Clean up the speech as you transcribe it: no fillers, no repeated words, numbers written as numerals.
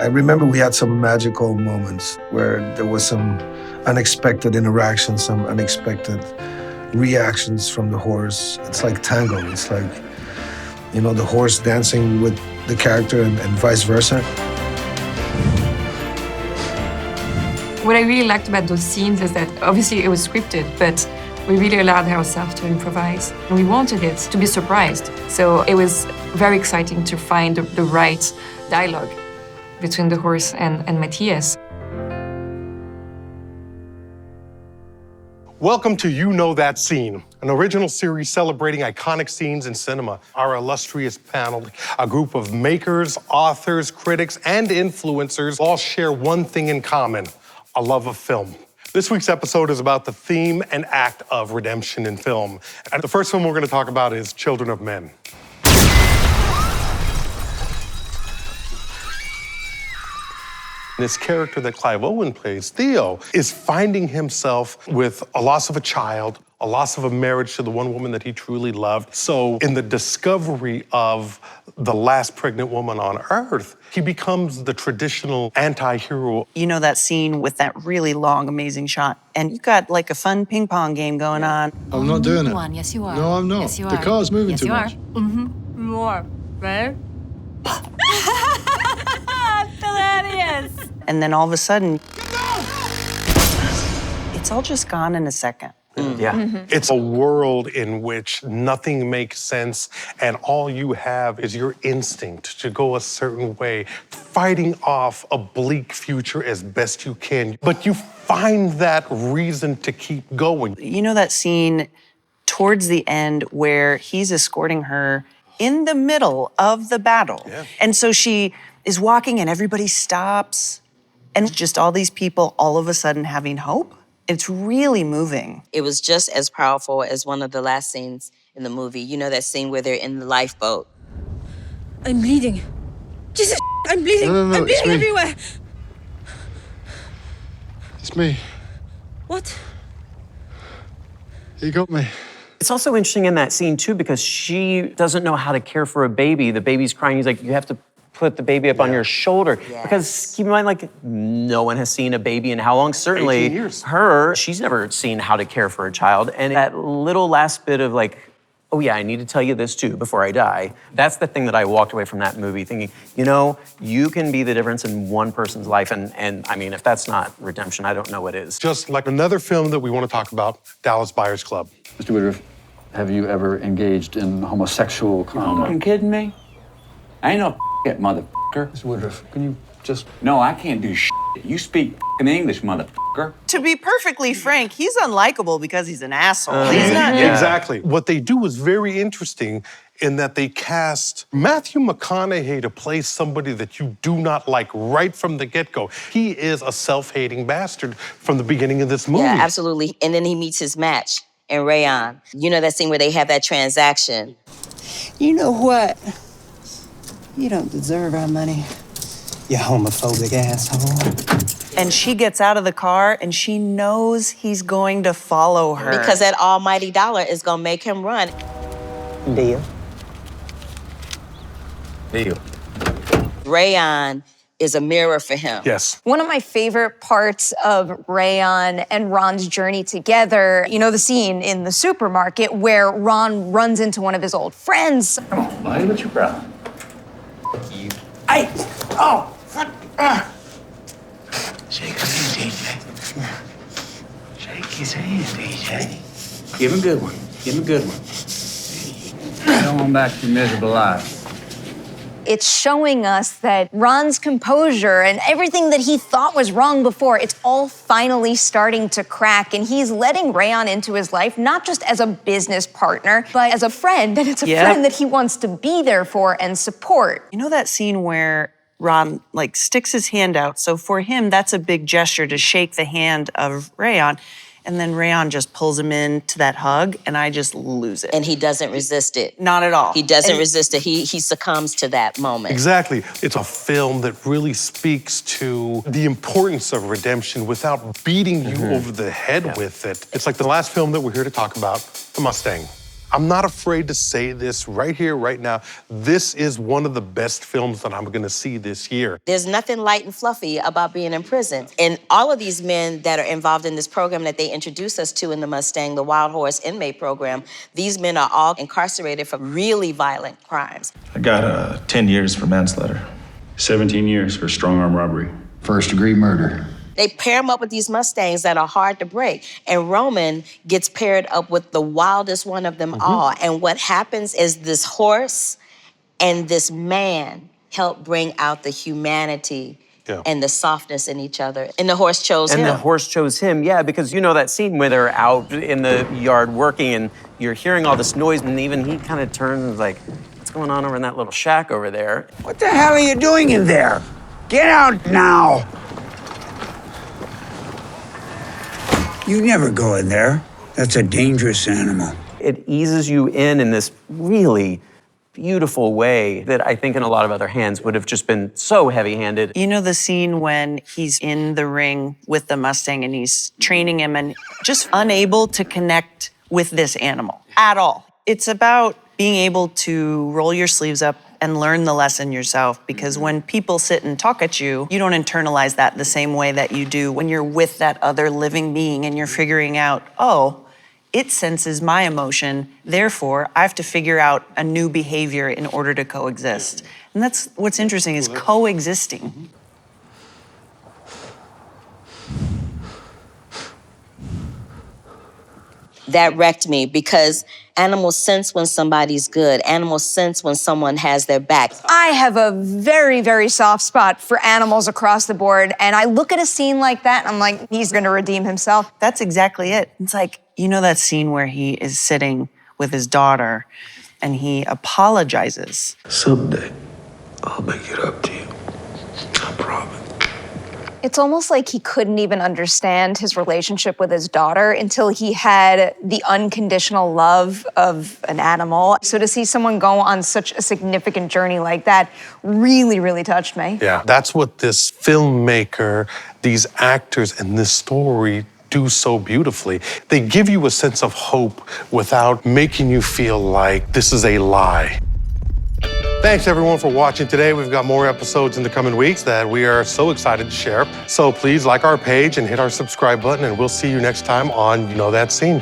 remember we had some magical moments where there was some unexpected interactions, some unexpected reactions from the horse. It's like tango. It's like, you know, the horse dancing with the character and vice versa. What I really liked about those scenes is that obviously it was scripted, but we really allowed ourselves to improvise. And we wanted it to be surprised. So it was very exciting to find the right dialogue between the horse and Matthias. Welcome to You Know That Scene, an original series celebrating iconic scenes in cinema. Our illustrious panel, a group of makers, authors, critics, and influencers all share one thing in common: a love of film. This week's episode is about the theme and act of redemption in film. And the first film we're going to talk about is Children of Men. This character that Clive Owen plays, Theo, is finding himself with a loss of a child, a loss of a marriage to the one woman that he truly loved. So in the discovery of the last pregnant woman on Earth, he becomes the traditional anti-hero. You know that scene with that really long, amazing shot, and you got like a fun ping pong game going on. I'm not doing it. Yes, you are. No, I'm not. Yes, you The are. car's moving yes, too you much. Are. Mm-hmm. More, right? Hilarious. And then all of a sudden, it's all just gone in a second. Yeah. Mm-hmm. It's a world in which nothing makes sense, and all you have is your instinct to go a certain way, fighting off a bleak future as best you can. But you find that reason to keep going. You know that scene towards the end where he's escorting her in the middle of the battle. Yeah. And so she is walking and everybody stops, and just all these people all of a sudden having hope. It's really moving. It was just as powerful as one of the last scenes in the movie. You know that scene where they're in the lifeboat? I'm bleeding. Jesus, I'm bleeding. No, I'm it's bleeding me. everywhere. It's me. What? He got me. It's also interesting in that scene, too, because she doesn't know how to care for a baby. The baby's crying. He's like, you have to put the baby up on your shoulder. Yes. Because keep in mind, like, no one has seen a baby in how long? Certainly 18 years. she's never seen how to care for a child. And that little last bit of like, oh yeah, I need to tell you this too before I die. That's the thing that I walked away from that movie thinking, you know, you can be the difference in one person's life. And I mean, if that's not redemption, I don't know what is. Just like another film that we want to talk about, Dallas Buyers Club. Mr. Woodruff, have you ever engaged in homosexual conduct? You kidding me? I ain't no that motherfucker. Mr. Woodruff, can you just... No, I can't do shit. You speak in English, motherfucker. To be perfectly frank, he's unlikable because he's an asshole. He's not. Exactly. What they do is very interesting in that they cast Matthew McConaughey to play somebody that you do not like right from the get-go. He is a self-hating bastard from the beginning of this movie. Yeah, absolutely. And then he meets his match in Rayon. You know that scene where they have that transaction? You know what? You don't deserve our money, you homophobic asshole. And she gets out of the car and she knows he's going to follow her. Because that almighty dollar is gonna make him run. Deal. Deal. Rayon is a mirror for him. Yes. One of my favorite parts of Rayon and Ron's journey together, you know the scene in the supermarket where Ron runs into one of his old friends. Come on, buddy, what's your problem? You. Hey! Oh! Fuck! Shake his hand, DJ. Shake his hand, DJ. Give him a good one. Give him a good one. Go on back to your miserable life. It's showing us that Ron's composure and everything that he thought was wrong before, it's all finally starting to crack, and he's letting Rayon into his life, not just as a business partner, but as a friend, and it's a friend that he wants to be there for and support. You know that scene where Ron like sticks his hand out? So for him, that's a big gesture to shake the hand of Rayon. And then Rayon just pulls him into that hug, and I just lose it. And he doesn't resist it. Not at all. He doesn't resist it. He succumbs to that moment. Exactly. It's a film that really speaks to the importance of redemption without beating you over the head with it. It's like the last film that we're here to talk about, The Mustang. I'm not afraid to say this right here, right now. This is one of the best films that I'm gonna see this year. There's nothing light and fluffy about being in prison. And all of these men that are involved in this program that they introduce us to in the Mustang, the Wild Horse Inmate Program, these men are all incarcerated for really violent crimes. I got 10 years for manslaughter. 17 years for strong arm robbery. First-degree murder. They pair him up with these Mustangs that are hard to break. And Roman gets paired up with the wildest one of them all. And what happens is this horse and this man help bring out the humanity and the softness in each other. And the horse chose him. And the horse chose him, yeah, because you know that scene where they're out in the yard working and you're hearing all this noise, and even he kind of turns and is like, what's going on over in that little shack over there? What the hell are you doing in there? Get out now! You never go in there. That's a dangerous animal. It eases you in this really beautiful way that I think in a lot of other hands would have just been so heavy-handed. You know the scene when he's in the ring with the Mustang and he's training him and just unable to connect with this animal at all. It's about being able to roll your sleeves up and learn the lesson yourself, because when people sit and talk at you, you don't internalize that the same way that you do when you're with that other living being and you're figuring out, oh, it senses my emotion, therefore I have to figure out a new behavior in order to coexist. And that's what's interesting, is coexisting. That wrecked me, because animals sense when somebody's good. Animals sense when someone has their back. I have a very, very soft spot for animals across the board, and I look at a scene like that and I'm like, he's gonna redeem himself. That's exactly it. It's like, you know that scene where he is sitting with his daughter and he apologizes. Someday, I'll make it up to you. I promise. It's almost like he couldn't even understand his relationship with his daughter until he had the unconditional love of an animal. So to see someone go on such a significant journey like that really, really touched me. Yeah, that's what this filmmaker, these actors, and this story do so beautifully. They give you a sense of hope without making you feel like this is a lie. Thanks everyone for watching today. We've got more episodes in the coming weeks that we are so excited to share. So please like our page and hit our subscribe button, and we'll see you next time on You Know That Scene.